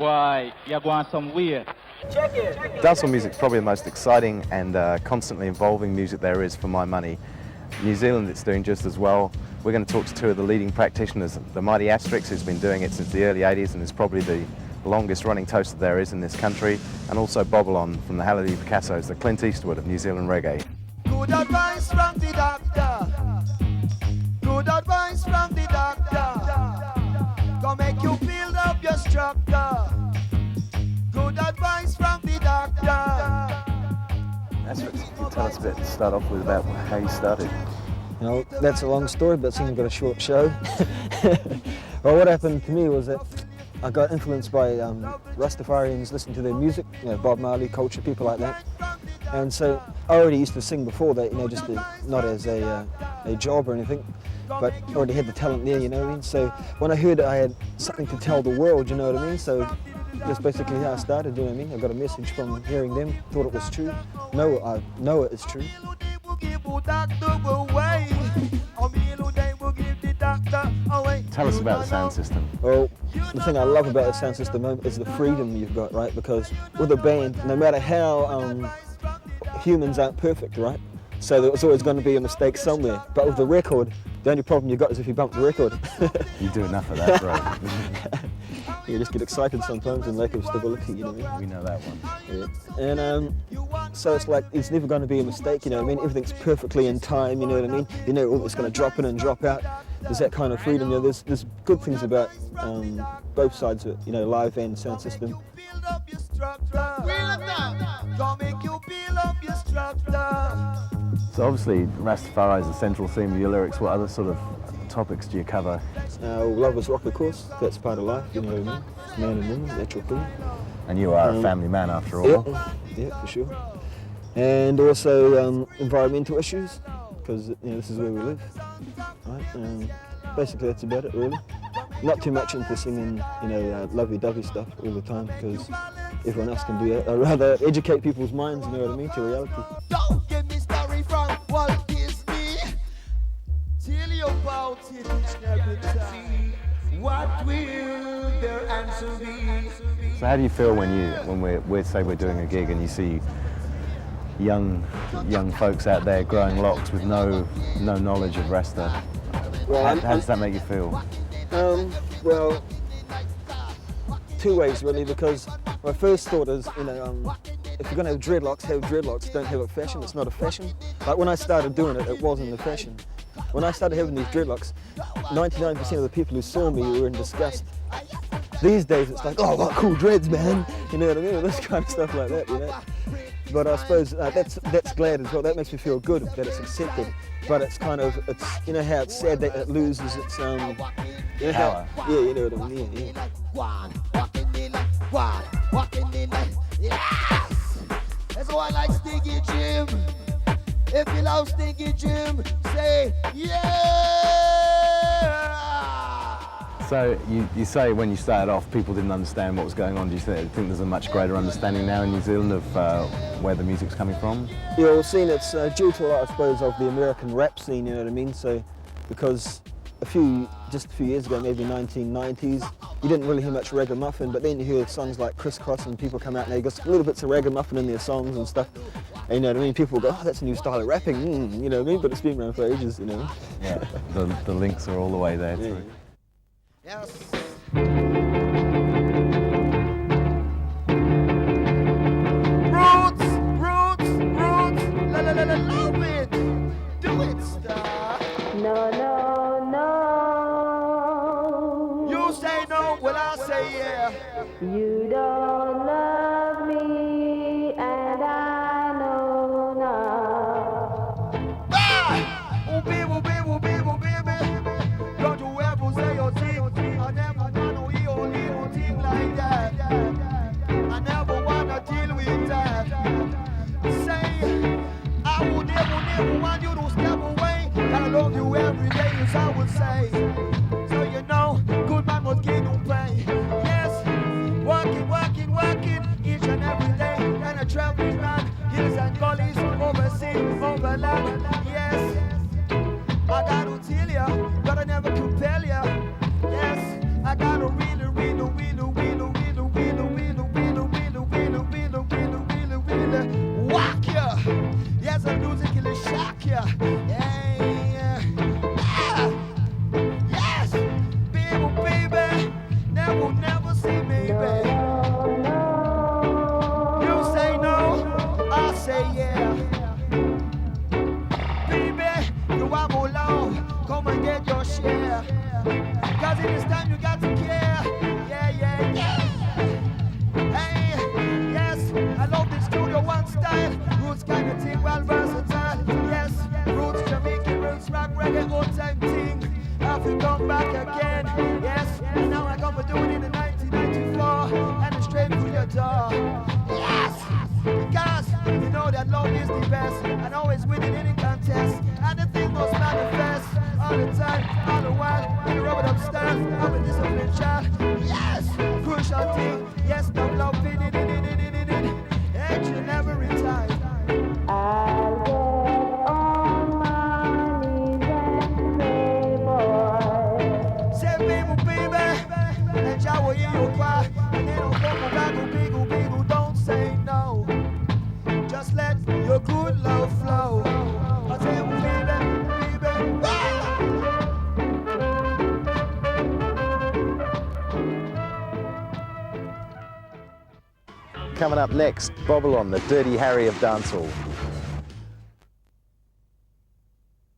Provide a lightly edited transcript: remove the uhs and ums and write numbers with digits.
Boy, you're going somewhere. Check it. Dancehall music is probably the most exciting and constantly evolving music there is for my money. New Zealand, it's doing just as well. We're going to talk to two of the leading practitioners, the Mighty Asterix, who's been doing it since the early 80s and is probably the longest running toaster there is in this country, and also Bobolon from the Hallelujah Picassos, the Clint Eastwood of New Zealand reggae. Good advice from the doctor. Good advice from the doctor. Gonna make you build up your structure. Good advice from the doctor. Asterix, can you tell us a bit to start off with about how you started? You know, that's a long story, but seeing I've got a short show. Well, what happened to me was that I got influenced by Rastafarians, listening to their music, you know, Bob Marley, Culture, people like that. And so I already used to sing before that, you know, just not as a job or anything, but I already had the talent there, you know what I mean? So when I heard I had something to tell the world, you know what I mean? So that's basically how I started, you know what I mean? I got a message from hearing them, thought it was true. I know it is true. Tell us about the sound system. Well, the thing I love about the sound system is the freedom you've got, right? Because with a band, no matter how humans aren't perfect, right? So there's always going to be a mistake somewhere. But with the record, the only problem you've got is if you bump the record. You do enough of that, right? You just get excited sometimes and lack of stability, you know what I mean? We know that one. Yeah. And so it's like, it's never going to be a mistake, you know what I mean? Everything's perfectly in time, you know what I mean? You know, it's going to drop in and drop out. There's that kind of freedom, you know, there's good things about both sides of it, you know, live and sound system. So obviously Rastafari is the central theme of your lyrics. What other sort of topics do you cover? Love is rock, of course. That's part of life, you know what I mean? Man and woman, natural thing. And you are a family man after all. Yeah, for sure. And also environmental issues, because you know, this is where we live. Right? Basically that's about it, really. Not too much into singing, you know, lovey-dovey stuff all the time, because everyone else can do that. I'd rather educate people's minds, you know what I mean, to reality. Don't give me story from Walt Disney. Tell you about it each and every time. What will their answer be? So how do you feel when we're doing a gig and you see young folks out there growing locks with no knowledge of Rasta? Well, how does that make you feel? Well, two ways really, because my first thought is, you know, if you're going to have dreadlocks, don't have a fashion, it's not a fashion. Like when I started doing it, it wasn't a fashion. When I started having these dreadlocks, 99% of the people who saw me were in disgust. These days it's like, oh, what cool dreads, man, you know what I mean, this kind of stuff like that, you know. But I suppose that's glad as well. That makes me feel good that it's accepted. But it's kind of, you know how it's sad that it loses its you know power. Yeah, you know what I mean. Yeah. That's why I like Stinky Jim. If you love Stinky Jim, say yeah. So you say when you started off, people didn't understand what was going on. Do you think there's a much greater understanding now in New Zealand of where the music's coming from? Yeah, well, seeing it's due to a lot, I suppose, of the American rap scene, you know what I mean? So, because just a few years ago, maybe 1990s, you didn't really hear much ragamuffin, but then you hear songs like Crisscross and people come out and they got little bits of ragamuffin in their songs and stuff. And, you know what I mean? People go, oh, that's a new style of rapping, you know what I mean? But it's been around for ages, you know? Yeah, the links are all the way there too. Yes. Roots, love it. Do it, star. No. You say no, well I say yeah. You don't love me, and I know now. Ah! Oh baby. Don't you ever say your thing. I never wanna hear your thing like that. I never wanna deal with that. Say, I would never want you to step away. I love you every day, as I would say. So you know, good man must get no pay. Yes, working Cause in this time you got to care. Yeah, yeah, yeah. Hey, yes, I love this Studio One style. Roots kind of thing, well versatile. Yes, roots Jamaican, roots rock, reggae, old time thing. Have to come back again. Yes, and now I come for doing it in 1994. And it's straight through your door. Yes, because you know that love is the best. And always winning any contest. And the thing must manifest all the time, all the while. In the rubber up style, I'm a disciplined child. Yes, crucial thing. Yes, no love in it. And you never retire. I'll get on my knees and pray, boy. Say baby, and Jah will hear you cry. And they don't go big, don't say no. Just let your good love flow. I say baby. Coming up next, Bobalon, the Dirty Harry of dancehall.